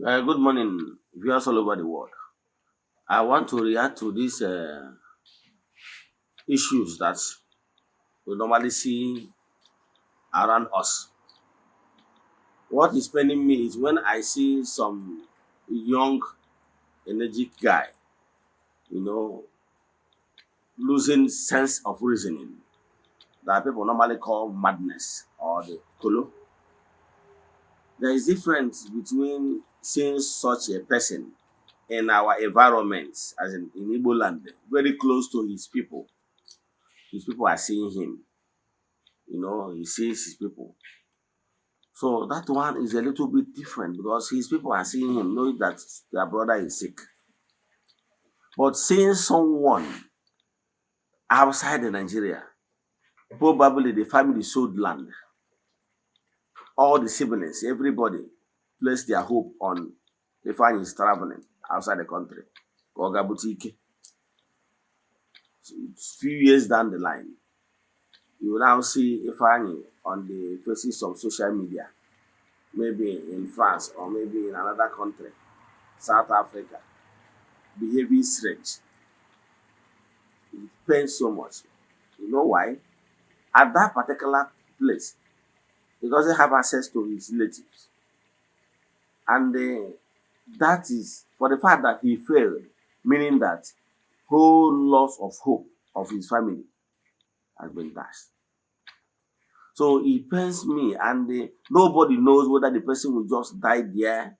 Good morning, viewers all over the world. I want to react to these issues that we normally see around us. What is paining me is when I see some young, energetic guy, you know, losing sense of reasoning that people normally call madness or the kolo. There is difference between seeing such a person in our environment, as in Igbo land, very close to his people. His people are seeing him. He sees his people. So that one is a little bit different because his people are seeing him, knowing that their brother is sick. But seeing someone outside of Nigeria, probably the family sold land, all the siblings, everybody placed their hope on Ifeanyi is traveling outside the country. Ogabutike. So few years down the line, you will now see Ifeanyi on the faces of social media, maybe in France or maybe in another country, South Africa, behaving strange. It pains so much. You know why? At that particular place, he doesn't have access to his relatives. And that is for the fact that he failed, meaning that whole loss of hope of his family has been dashed. So it pains me, and nobody knows whether the person will just die there.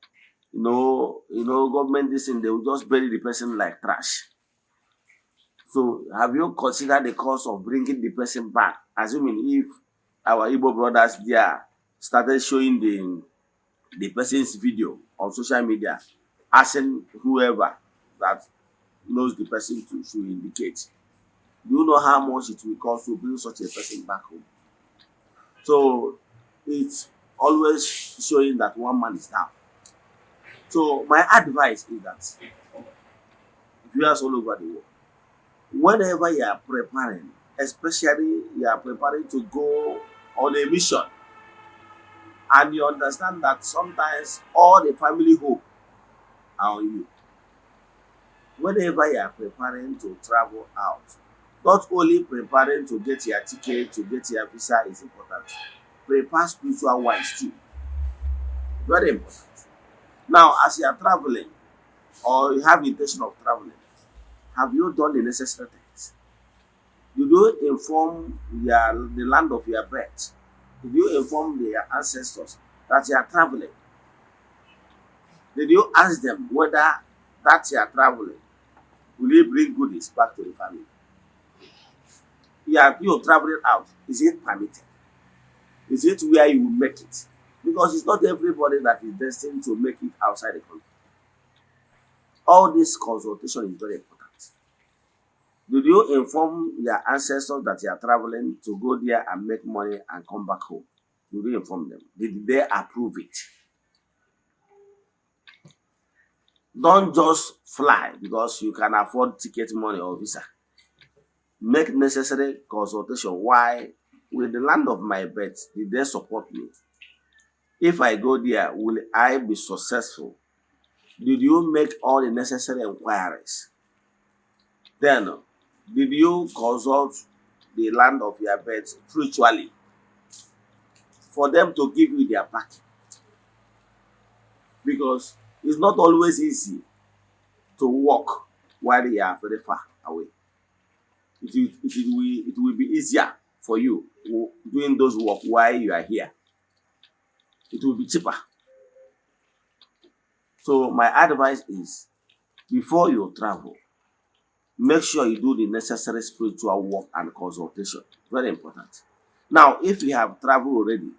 Government this thing, they will just bury the person like trash. So have you considered the cost of bringing the person back? Assuming if our Igbo brothers there started showing the person's video on social media, asking whoever that knows the person to indicate. Do you know how much it will cost to bring such a person back home? So it's always showing that one man is down. So my advice is that viewers all over the world, whenever you are preparing, especially you are preparing to go on a mission, and you understand that sometimes all the family hope are on you. Whenever you are preparing to travel out, not only preparing to get your ticket, to get your visa is important. Prepare spiritual wise too. Very important. Now, as you are traveling or you have intention of traveling, have you done the necessary things? Did you inform the land of your birth? Did you inform their ancestors that you are traveling? Did you ask them whether that you are traveling will you bring goodies back to the family? You're traveling out. Is it permitted? Is it where you will make it? Because it's not everybody that is destined to make it outside the country. All this consultation is very important. Did you inform your ancestors that you are traveling to go there and make money and come back home? Did you inform them? Did they approve it? Don't just fly because you can afford ticket money or visa. Make necessary consultation. Why? With the land of my birth, did they support me? If I go there, will I be successful? Did you make all the necessary inquiries? Then, did you consult the land of your birth spiritually for them to give you their backing? Because it's not always easy to walk while you are very far away. It will be easier for you doing those work while you are here. It will be cheaper. So my advice is, before you travel, make sure you do the necessary spiritual work and consultation. Very important. Now, if you have traveled already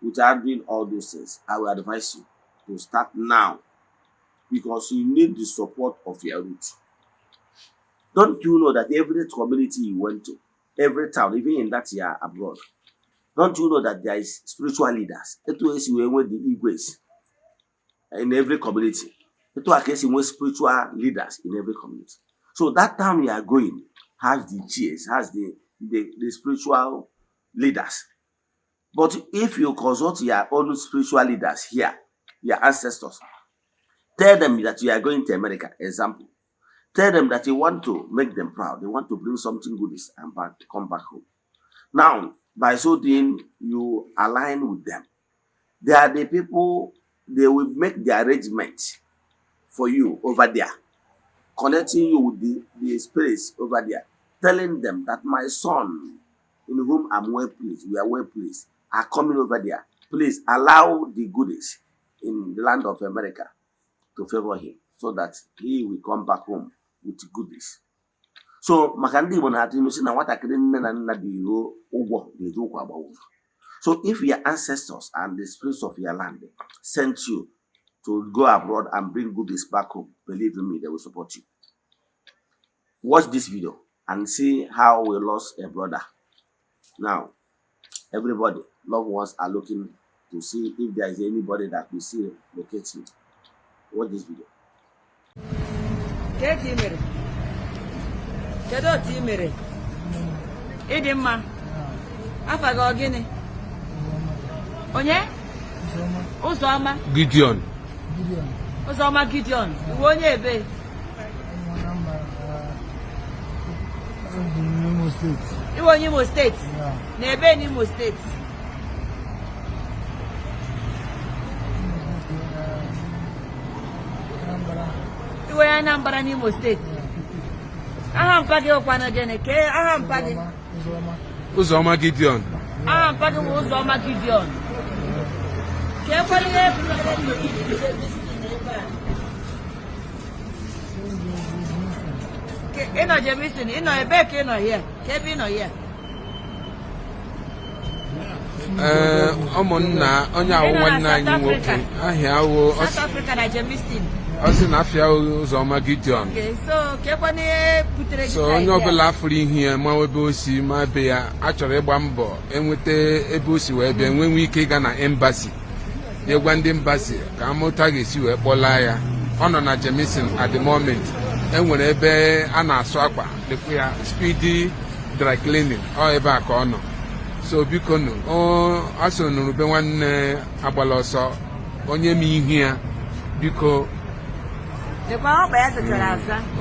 without doing all those things, I will advise you to start now because you need the support of your roots. Don't you know that every community you went to, every town, even in that you are abroad, don't you know that there is spiritual leaders? It is with the Igwes in every community. It is with spiritual leaders in every community. So that town you are going has the cheers, has the spiritual leaders. But if you consult your own spiritual leaders here, your ancestors, Tell them that you are going to America, example. Tell them that you want to make them proud. They want to bring something goodies and come back home. Now, by so doing, you align with them. They are the people, they will make the arrangement for you over there, connecting you with the spirits over there, telling them that my son, in whom I'm well pleased, we are well pleased, are coming over there. Please allow the goodies in the land of America to favor him so that he will come back home with goodies. So, so if your ancestors and the spirits of your land sent you to go abroad and bring goodies back home, believe in me, they will support you. Watch this video and see how we lost a brother. Now, everybody, loved ones are looking to see if there is anybody that will see locate him. Watch this video. Gideon. Gideon. Imo State. Nebe Imo State. Anambra Imo State. Aha mpage okwana gene ke aha mpage. Uzoma Gideon. Aha mpage Uzoma Gideon. Ke kwali ke ino Jemison, ino ebe ke ino here. Ke bi ino here. Ụmụnna onye awụwa nna anyị nwoke ahịa awụ South Africa na Jemison. Ọ sị na afịa Uzoma Gideon. Okay, so kekwani putere gị. So onye ọbụla afụrụ ihe ya ma ebe o si ma be ya achọrọ ịgba mbọ enweta ebe o si wee bịa enwe ike ịga na embassy. Ịgwa ndị embassy ka amụta ga-esi wee kpọlaa ya. Ọ nọ na Jemison at the moment. Enwere ebe a na-asụ akwa dịkwa ya Speedy Dry Cleaning. Ọ ebe a ka ọ nọ. So biko nụ ọ so nụrụ be nwanne agbala ọsọ onye m ihu ya biko